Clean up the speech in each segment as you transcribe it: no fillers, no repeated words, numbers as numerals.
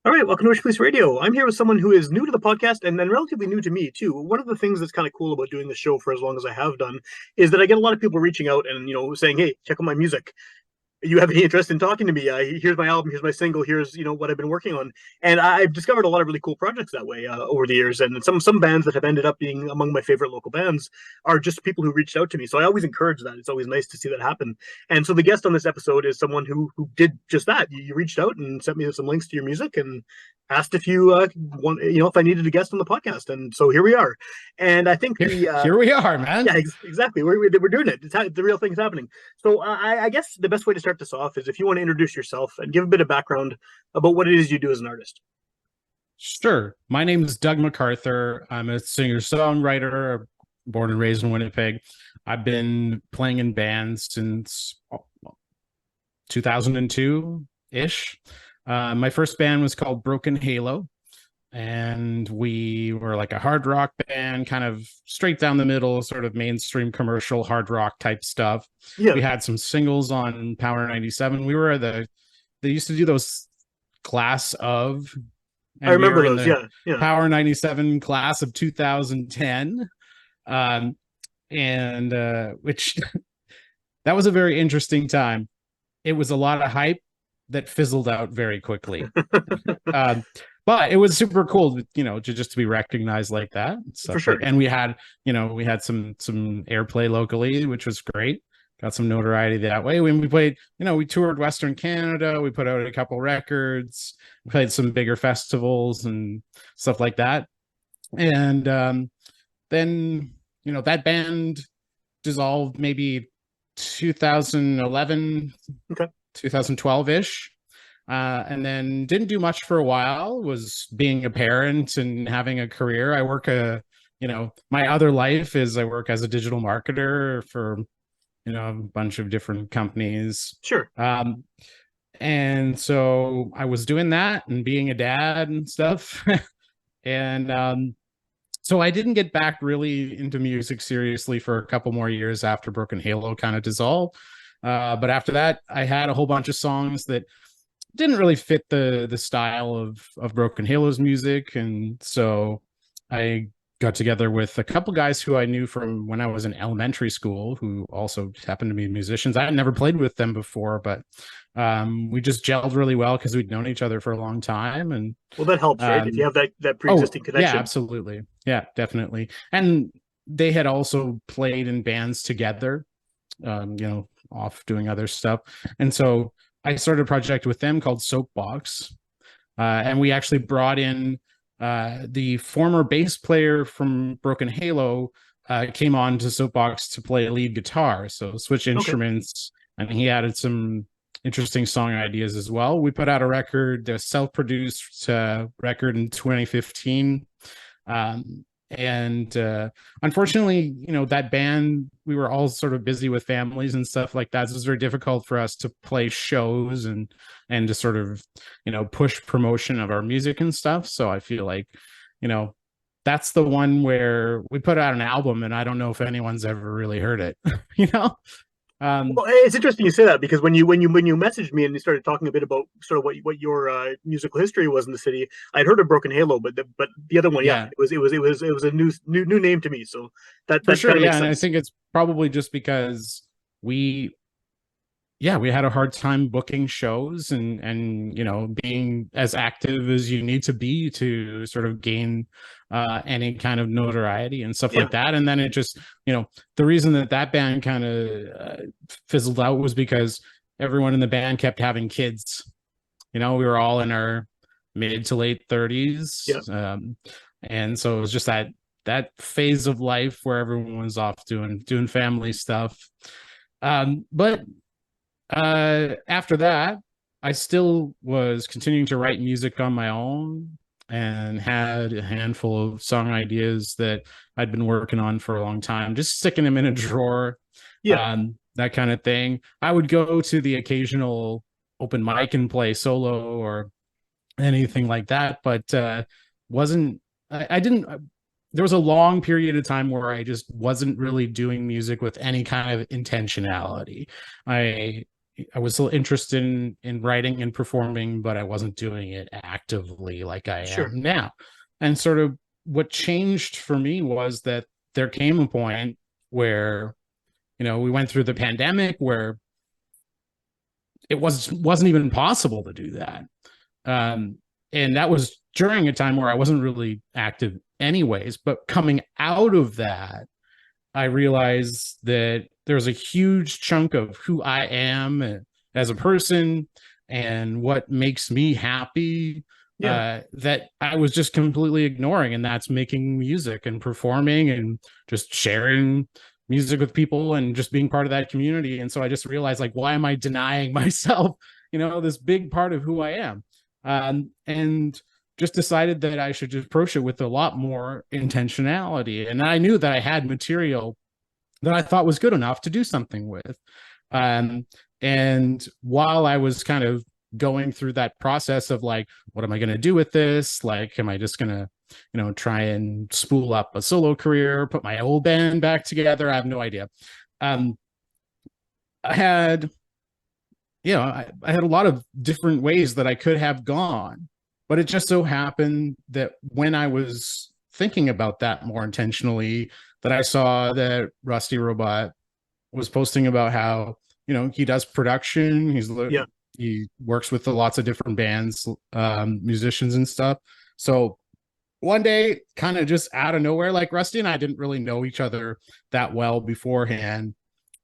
All right, welcome to Witchpolice Radio. I'm here with someone who is new to the podcast and then relatively new to me too. One of the things that's kind of cool about doing the show for as long as I have done is that I get a lot of people reaching out and saying, "Hey, check out my music. You have any interest in talking to me? Here's my album, here's my single, here's what I've been working on." And I've discovered a lot of really cool projects that way over the years. And some bands that have ended up being among my favorite local bands are just people who reached out to me. So I always encourage that. It's always nice to see that happen. And so the guest on this episode is someone who did just that. You reached out and sent me some links to your music and asked if you want, if I needed a guest on the podcast. And so here we are. And I think Here we are, man. yeah, exactly. We're doing it. The real thing's happening. So I guess the best way to start this off is if you want to introduce yourself and give a bit of background about what it is you do as an artist. Sure. My name is Doug McArthur. I'm a singer-songwriter, born and raised in Winnipeg. I've been playing in bands since 2002-ish. My first band was called Broken Halo, and we were like a hard rock band, kind of straight down the middle, sort of mainstream commercial hard rock type stuff. Yeah, We had some singles on Power 97. They used to do those class of, I and we remember were in those. the Yeah, yeah. Power 97 class of 2010. Um, and which that was a very interesting time. It was a lot of hype that fizzled out very quickly. Um, but it was super cool, to be recognized like that and For stuff. sure. And we had some airplay locally, which was great. Got some notoriety that way. When we played, we toured Western Canada. We put out a couple records. We played some bigger festivals and stuff like that. And then that band dissolved maybe 2011, Okay. 2012-ish. And then didn't do much for a while, was being a parent and having a career. My other life is I work as a digital marketer for, a bunch of different companies. Sure. And so I was doing that and being a dad and stuff. And so I didn't get back really into music seriously for a couple more years after Broken Halo kind of dissolved. But after that, I had a whole bunch of songs that didn't really fit the style of Broken Halo's music, and so I got together with a couple guys who I knew from when I was in elementary school, who also happened to be musicians. I had never played with them before, but we just gelled really well because we'd known each other for a long time. And Well, that helps, right? If you have that oh pre-existing yeah, connection. absolutely, yeah, definitely. And they had also played in bands together, off doing other stuff, and so I started a project with them called Soapbox, and we actually brought in the former bass player from Broken Halo. Came on to Soapbox to play lead guitar, so switch Okay. instruments, and he added some interesting song ideas as well. We put out a record, a self-produced record in 2015. And unfortunately, that band, we were all sort of busy with families and stuff like that, so it was very difficult for us to play shows and to sort of push promotion of our music and stuff. So I feel like you know that's the one where we put out an album and I don't know if anyone's ever really heard it. you know um Well, it's interesting you say that because when you messaged me and you started talking a bit about sort of what your musical history was in the city, I'd heard of Broken Halo, but the other one, yeah, yeah, it was a new name to me, so for that sure. kind of Yeah, makes and I sense. think it's probably just because we we had a hard time booking shows and being as active as you need to be to sort of gain any kind of notoriety and stuff Yeah, like that. And then it just the reason that band kind of fizzled out was because everyone in the band kept having kids. We were all in our mid to late 30s, yeah. and so it was just that phase of life where everyone was off doing family stuff. But after that, I still was continuing to write music on my own and had a handful of song ideas that I'd been working on for a long time, just sticking them in a drawer, Yeah. that kind of thing. I would go to the occasional open mic and play solo or anything like that, but wasn't I didn't there was a long period of time where I just wasn't really doing music with any kind of intentionality. I I was still interested in writing and performing, but I wasn't doing it actively like I Sure. am now. And sort of what changed for me was that there came a point where, we went through the pandemic where it wasn't even possible to do that. And that was during a time where I wasn't really active anyways. But coming out of that, I realized that there's a huge chunk of who I am as a person and what makes me happy that I was just completely ignoring. And that's making music and performing and just sharing music with people and just being part of that community. And so I just realized, like, why am I denying myself, this big part of who I am? And just decided that I should just approach it with a lot more intentionality. And I knew that I had material that I thought was good enough to do something with. And while I was kind of going through that process of like, what am I going to do with this? Like, am I just going to, try and spool up a solo career, put my old band back together? I have no idea. I had, I had a lot of different ways that I could have gone, but it just so happened that when I was thinking about that more intentionally, that I saw that Rusty Robot was posting about how, he does production. He works with lots of different bands, musicians and stuff. So one day, kind of just out of nowhere, like Rusty and I didn't really know each other that well beforehand.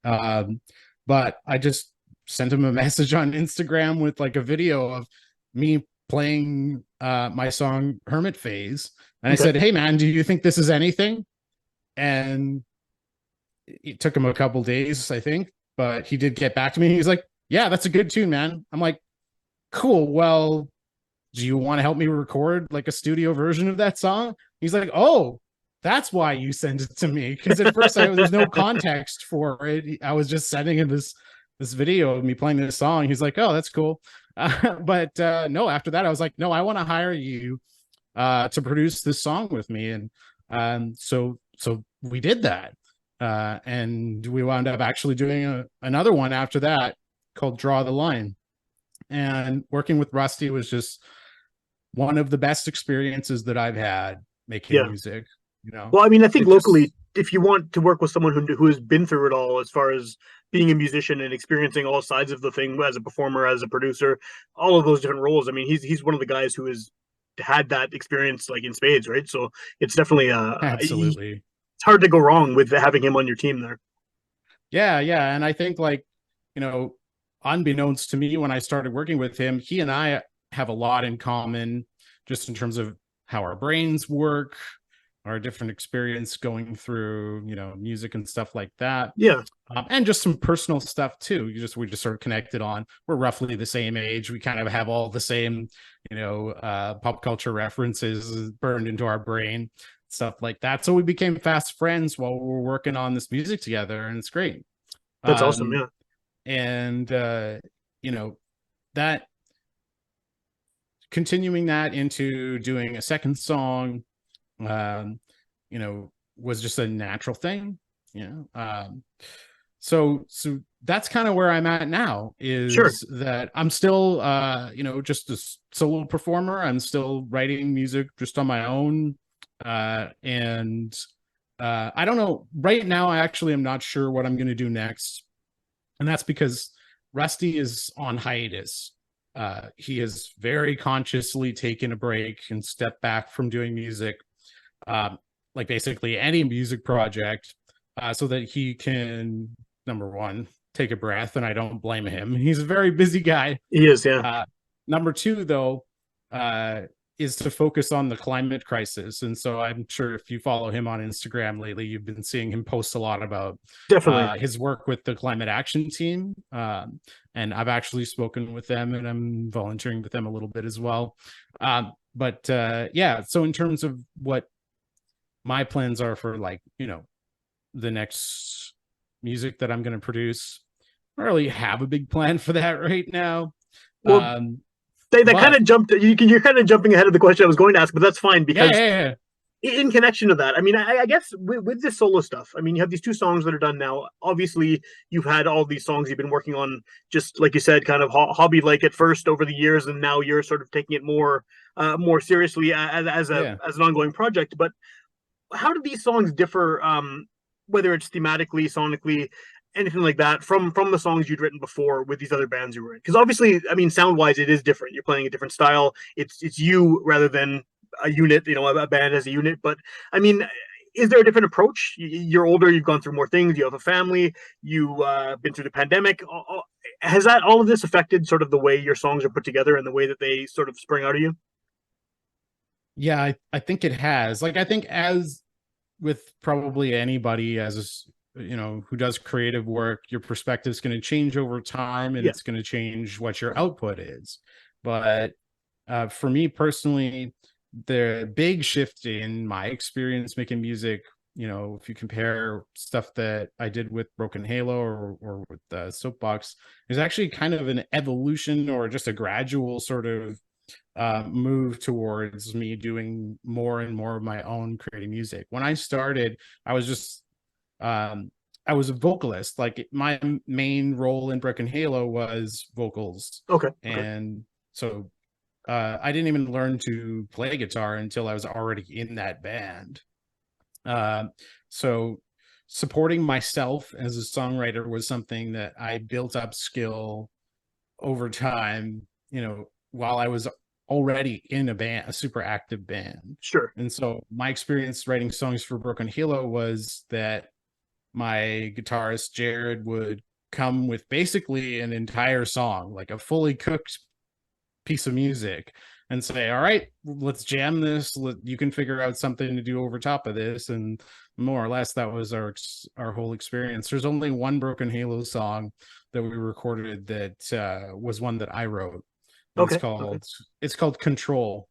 But I just sent him a message on Instagram with like a video of me playing my song Hermit Phase. And I said, hey man, do you think this is anything? And it took him a couple days, I think, but he did get back to me. He's like, yeah, that's a good tune, man. I'm like, cool. Well, do you want to help me record like a studio version of that song? He's like, oh, that's why you sent it to me. Because at first there's no context for it. I was just sending him this video of me playing this song. He's like, oh, that's cool. But no, after that, I was like, no, I want to hire you to produce this song with me. And so we did that. And we wound up actually doing another one after that called Draw the Line. And working with Rusty was just one of the best experiences that I've had making music. Well, I mean, I think locally, if you want to work with someone who has been through it all, as far as being a musician and experiencing all sides of the thing as a performer, as a producer, all of those different roles. I mean, he's one of the guys who has had that experience like in spades, right? So it's definitely absolutely, it's hard to go wrong with having him on your team there. Yeah, and I think, like, unbeknownst to me, when I started working with him, he and I have a lot in common, just in terms of how our brains work, our different experience going through, music and stuff like that. Yeah. And just some personal stuff too. We just sort of connected on, we're roughly the same age. We kind of have all the same, pop culture references burned into our brain, stuff like that. So we became fast friends while we were working on this music together, and it's great. That's awesome. Yeah. And that continuing that into doing a second song, was just a natural thing. So that's kind of where I'm at now, is that I'm still, just a solo performer. I'm still writing music just on my own. And I don't know. Right now, I actually am not sure what I'm going to do next. And that's because Rusty is on hiatus. He has very consciously taken a break and stepped back from doing music, like basically any music project, so that he can, number one, take a breath, and I don't blame him. He's a very busy guy. He is, yeah. Number two, though, is to focus on the climate crisis. And so I'm sure if you follow him on Instagram lately, you've been seeing him post a lot about his work with the climate action team. And I've actually spoken with them, and I'm volunteering with them a little bit as well. But so in terms of what my plans are for, like, the next music that I'm going to produce, I don't really have a big plan for that right now. Well, They kind of jumped. You're kind of jumping ahead of the question I was going to ask, but that's fine because In connection to that, I mean, I guess with this solo stuff, I mean, you have these two songs that are done now. Obviously, you've had all these songs you've been working on, just like you said, kind of hobby like at first over the years, and now you're sort of taking it more seriously Yeah. as an ongoing project. But how do these songs differ, whether it's thematically, sonically, anything like that, from the songs you'd written before with these other bands you were in? Because obviously, I mean, sound wise, it is different. You're playing a different style. It's you rather than a unit, a band as a unit. But I mean, is there a different approach? You're older, you've gone through more things, you have a family, you've been through the pandemic. Has that all of this affected sort of the way your songs are put together and the way that they sort of spring out of you? Yeah, I think it has. Like, I think as with probably anybody as who does creative work, your perspective is going to change over time, and Yeah, it's going to change what your output is. But for me personally, the big shift in my experience making music, if you compare stuff that I did with Broken Halo or with Soapbox, is actually kind of an evolution or just a gradual sort of move towards me doing more and more of my own creating music. When I started, I was just um I was a vocalist. Like, my main role in Broken Halo was vocals. okay, okay, And so I didn't even learn to play guitar until I was already in that band. Uh, so supporting myself as a songwriter was something that I built up skill over time, while I was already in a band, a super active band. sure, And so my experience writing songs for Broken Halo was that my guitarist Jared would come with basically an entire song, like a fully cooked piece of music, and say, all right, let's jam this. You can figure out something to do over top of this. And more or less that was our whole experience. There's only one Broken Halo song that we recorded that was one that I wrote, and it's okay, okay. called it's called Control.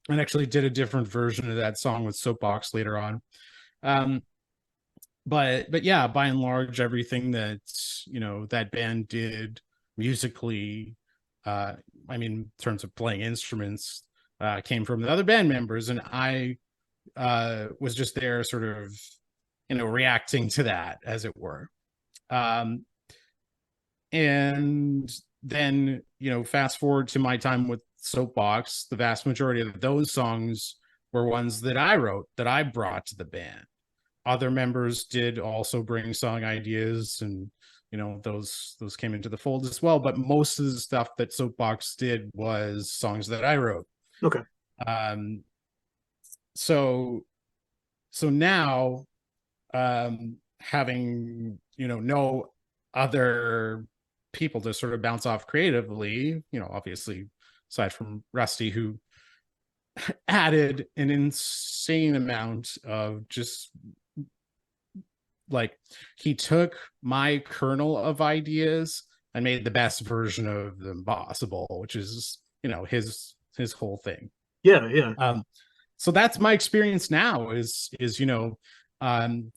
And actually did a different version of that song with Soapbox later on. um but yeah, by and large, everything that that band did musically, uh I mean, in terms of playing instruments, came from the other band members, and I was just there sort of reacting to that, as it were. um and then, fast forward to my time with Soapbox, the vast majority of those songs were ones that I wrote, that I brought to the band. Other members did also bring song ideas, and those came into the fold as well, but most of the stuff that Soapbox did was songs that I wrote. Okay. um so now, having no other people to sort of bounce off creatively, obviously, aside from Rusty, who added an insane amount of just, like, he took my kernel of ideas and made the best version of them possible, which is his whole thing. Yeah, yeah. So that's my experience now. Um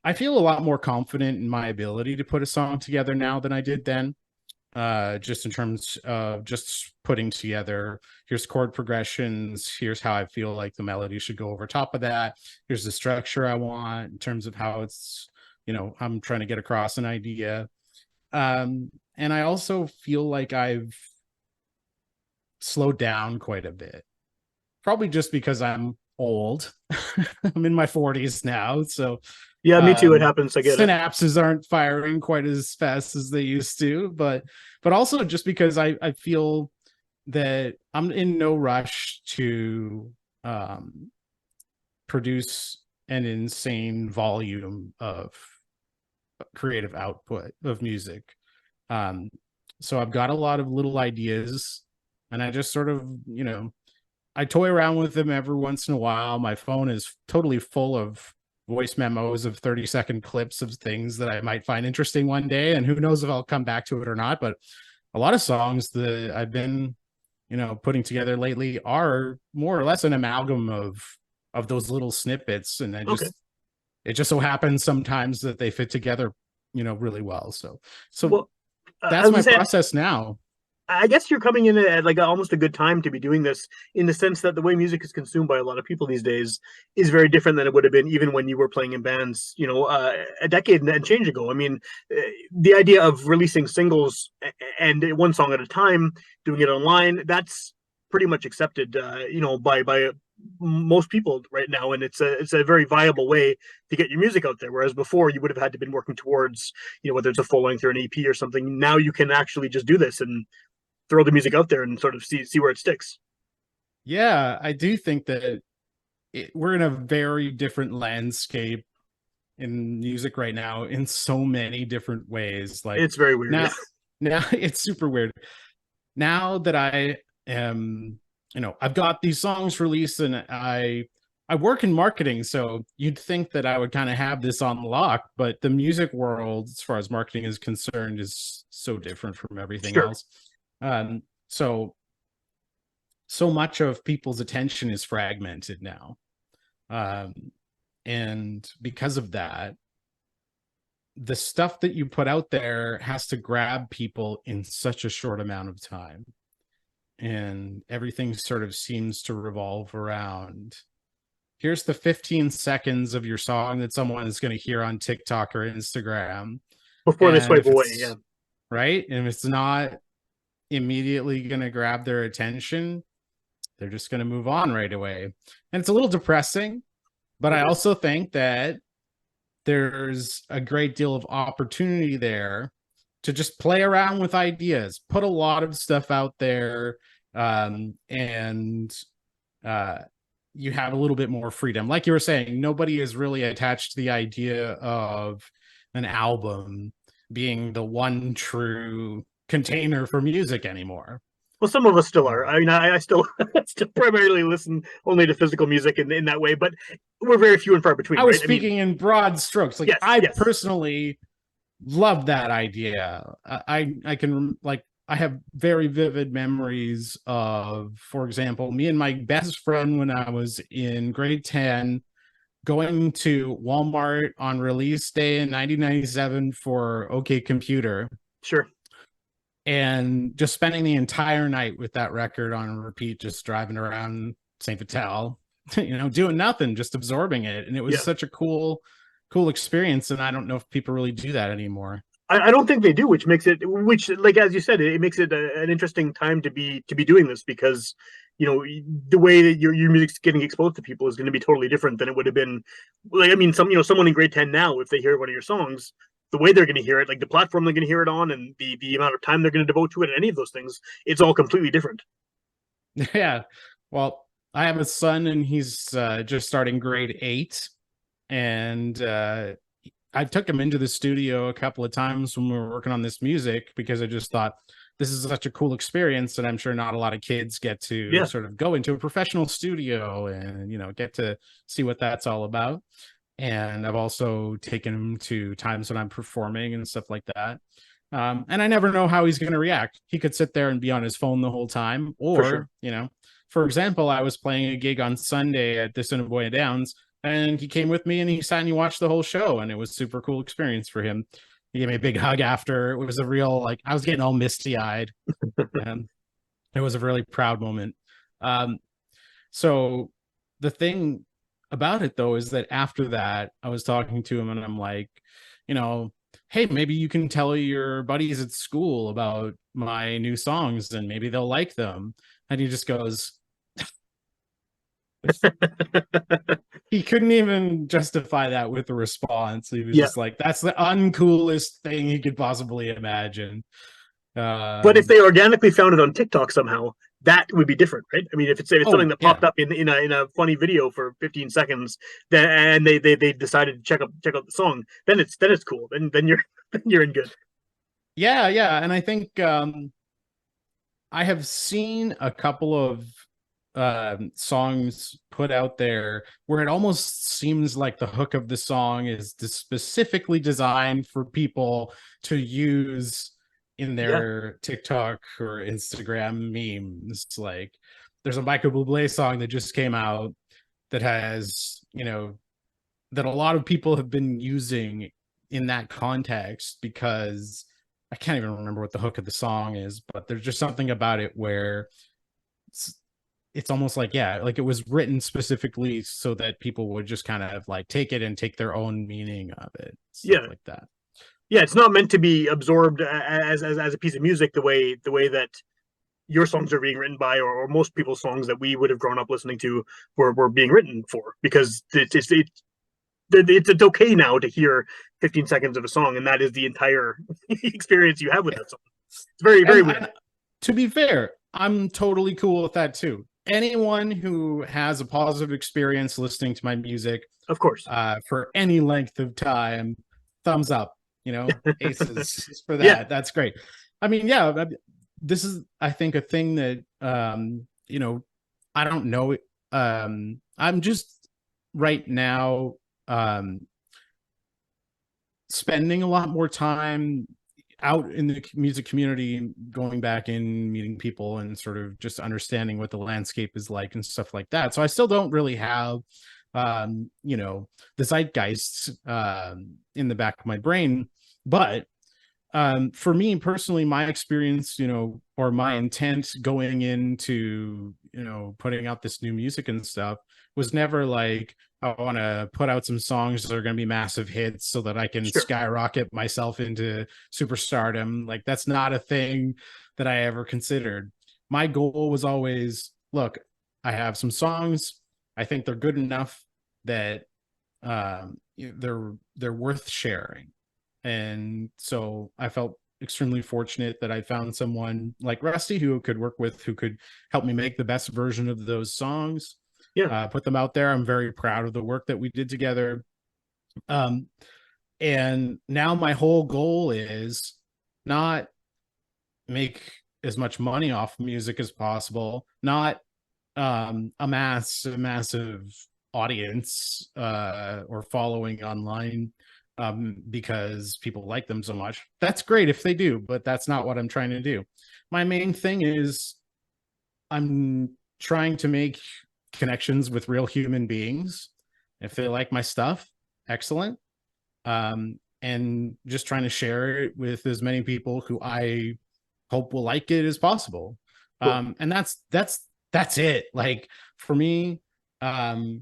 I feel a lot more confident in my ability to put a song together now than I did then. Just in terms of just putting together, here's chord progressions, here's how I feel like the melody should go over top of that, here's the structure I want in terms of how it's, I'm trying to get across an idea. And I also feel like I've slowed down quite a bit, probably just because I'm old. I'm in my 40s now, so Yeah, me too. It um happens. I get it. synapses aren't firing quite as fast as they used to. But also just because I feel that I'm in no rush to um produce an insane volume of creative output of music. um so I've got a lot of little ideas, and I just sort of, I toy around with them every once in a while. My phone is totally full of voice memos of 30-second clips of things that I might find interesting one day. And who knows if I'll come back to it or not. But a lot of songs that I've been, putting together lately are more or less an amalgam of those little snippets. And Okay. it just so happens sometimes that they fit together, really well. So Well, I that's was my gonna say, process now. I guess you're coming in at like almost a good time to be doing this, in the sense that the way music is consumed by a lot of people these days is very different than it would have been even when you were playing in bands, a decade and change ago. I mean, the idea of releasing singles and one song at a time, doing it online, that's pretty much accepted, by most people right now, and it's a very viable way to get your music out there. Whereas before, you would have had to been working towards, whether it's a full length or an EP or something. Now you can actually just do this and throw the music out there and sort of see where it sticks. Yeah, I do think that we're in a very different landscape in music right now in so many different ways. Like It's very weird. now it's super weird. Now that I am, I've got these songs released and I work in marketing, so you'd think that I would kind of have this on lock, but the music world, as far as marketing is concerned, is so different from everything Sure. else. So much of people's attention is fragmented now. And because of that, the stuff that you put out there has to grab people in such a short amount of time. And everything sort of seems to revolve around, here's the 15 seconds of your song that someone is going to hear on TikTok or Instagram. Before they And swipe if away, it's yeah. right, and if it's not immediately going to grab their attention, they're just going to move on right away. And it's a little depressing, but I also think that there's a great deal of opportunity there to just play around with ideas, put a lot of stuff out there, and you have a little bit more freedom. Like you were saying, nobody is really attached to the idea of an album being the one true container for music anymore. Well, some of us still are. I mean, I still still primarily listen only to physical music in that way, but we're very few and far between, I was right? I mean, speaking in broad strokes. Like yes, I yes, personally love that idea. I can, like, I have very vivid memories of, for example, me and my best friend when I was in grade 10 going to Walmart on release day in 1997 for OK Computer, sure. and just spending the entire night with that record on repeat, just driving around St. Vital, doing nothing, just absorbing it. And it was Yeah. such a cool experience. And I don't know if people really do that anymore. I don't think they do, which like as you said, it makes it an interesting time to be doing this, because the way that your music's getting exposed to people is going to be totally different than it would have been. Like, I mean, someone in grade 10 now, if they hear one of your songs, the way they're going to hear it, like the platform they're going to hear it on, and the amount of time they're going to devote to it, and any of those things, it's all completely different. Yeah. Well, I have a son and he's just starting grade 8. And I took him into the studio a couple of times when we were working on this music, because I just thought this is such a cool experience. And I'm sure not a lot of kids get to sort of go into a professional studio and, get to see what that's all about. And I've also taken him to times when I'm performing and stuff like that. And I never know how he's going to react. He could sit there and be on his phone the whole time. Or, For sure. For example, I was playing a gig on Sunday at the Assiniboia Downs, and he came with me and he sat and he watched the whole show, and it was a super cool experience for him. He gave me a big hug after. It was a real, like, I was getting all misty eyed, and it was a really proud moment. So the thing about it though is that after that, I was talking to him and I'm like, hey, maybe you can tell your buddies at school about my new songs and maybe they'll like them. And he just goes, he couldn't even justify that with a response. He was just like, that's the uncoolest thing he could possibly imagine. But if they organically found it on TikTok somehow, that would be different, right? I mean, if it's something that popped up in a funny video for 15 seconds, then and they decided to check out the song, then it's cool. Then you're in good. Yeah, and I think I have seen a couple of songs put out there where it almost seems like the hook of the song is specifically designed for people to use in their TikTok or Instagram memes. Like there's a Michael Bublé song that just came out that has, that a lot of people have been using in that context, because I can't even remember what the hook of the song is, but there's just something about it where it's almost like, yeah, like it was written specifically so that people would just kind of like take it and take their own meaning of it, stuff Yeah, like that. yeah. It's not meant to be absorbed as a piece of music the way that your songs are being written by, or most people's songs that we would have grown up listening to were being written for, because it's okay now to hear 15 seconds of a song, and that is the entire experience you have with that song. It's very, very weird. And to be fair, I'm totally cool with that too. Anyone who has a positive experience listening to my music, Of course. for any length of time, thumbs up, aces for Yeah. that. That's great. I mean, yeah, this is, I think, a thing that, I don't know. I'm just right now, spending a lot more time out in the music community, going back in, meeting people, and sort of just understanding what the landscape is like and stuff like that. So I still don't really have, the zeitgeist in the back of my brain. But for me personally, my experience, or my intent going into, putting out this new music and stuff, was never like, I want to put out some songs that are going to be massive hits so that I can Sure. skyrocket myself into superstardom. Like, that's not a thing that I ever considered. My goal was always, look, I have some songs. I think they're good enough that they're worth sharing. And so I felt extremely fortunate that I found someone like Rusty who could work with, who could help me make the best version of those songs. Yeah. Put them out there. I'm very proud of the work that we did together. And now my whole goal is not make as much money off music as possible, not amass a massive audience or following online, because people like them so much. That's great if they do, but that's not what I'm trying to do. My main thing is I'm trying to make connections with real human beings. If they like my stuff, excellent. And just trying to share it with as many people who I hope will like it as possible. Cool. And that's it. Like, for me, I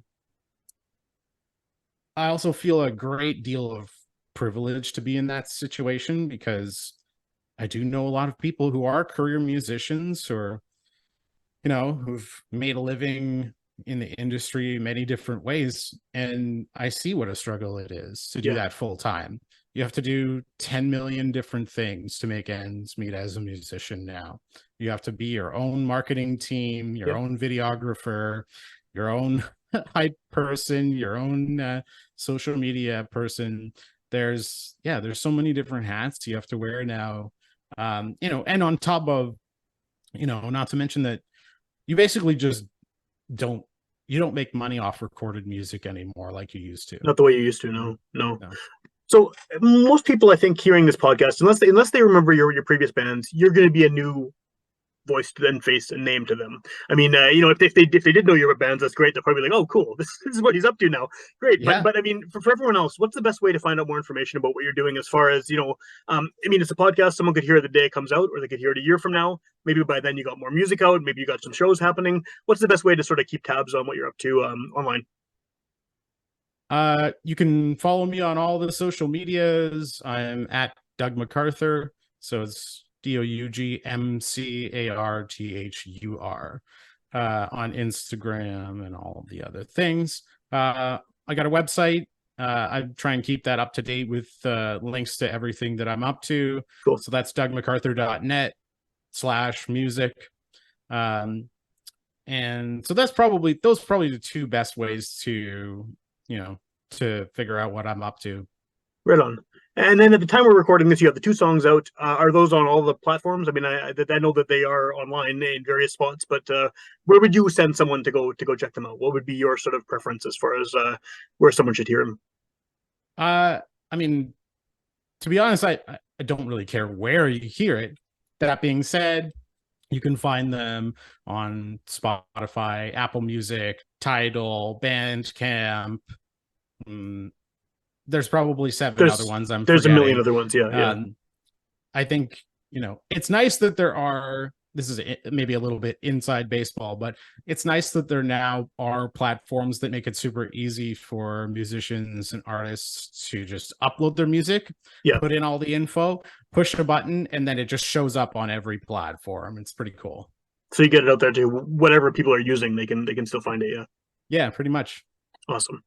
also feel a great deal of privilege to be in that situation, because I do know a lot of people who are career musicians, or who've made a living in the industry many different ways, and I see what a struggle it is to do Yeah. that full time. You have to do 10 million different things to make ends meet as a musician now. You have to be your own marketing team, your Yep. own videographer, your own hype person, your own social media person. There's so many different hats you have to wear now. And on top of, not to mention that you basically just don't make money off recorded music anymore like you used to. Not the way you used to. No, no. No. So most people, I think, hearing this podcast, unless they remember your previous bands, you're going to be a new voice and face and name to them. I mean, if they did know you were bands, that's great. They're probably like, oh, cool, this is what he's up to now. Great, Yeah. but I mean, for everyone else, what's the best way to find out more information about what you're doing? As far as I mean, it's a podcast. Someone could hear it the day it comes out, or they could hear it a year from now. Maybe by then you got more music out. Maybe you got some shows happening. What's the best way to sort of keep tabs on what you're up to online? You can follow me on all the social medias. I'm at Doug McArthur. So it's DougMcArthur on Instagram and all of the other things. I got a website. I try and keep that up to date with links to everything that I'm up to. Cool. So that's dougmcarthur.net/music. And so those probably the two best ways to figure out what I'm up to. Right on. And then at the time we're recording this, you have the two songs out. Are those on all the platforms? I mean, I know that they are online in various spots, but where would you send someone to go check them out? What would be your sort of preference as far as where someone should hear them? I mean, to be honest, I don't really care where you hear it. That being said, you can find them on Spotify, Apple Music, Tidal, Bandcamp. There's probably seven other ones I'm There's forgetting. a million other ones. Yeah. I think, it's nice that there are, this is maybe a little bit inside baseball, but it's nice that there now are platforms that make it super easy for musicians and artists to just upload their music, Yeah. put in all the info, push a button, and then it just shows up on every platform. It's pretty cool. So you get it out there to whatever people are using, they can still find it. Yeah. Yeah, pretty much. Awesome.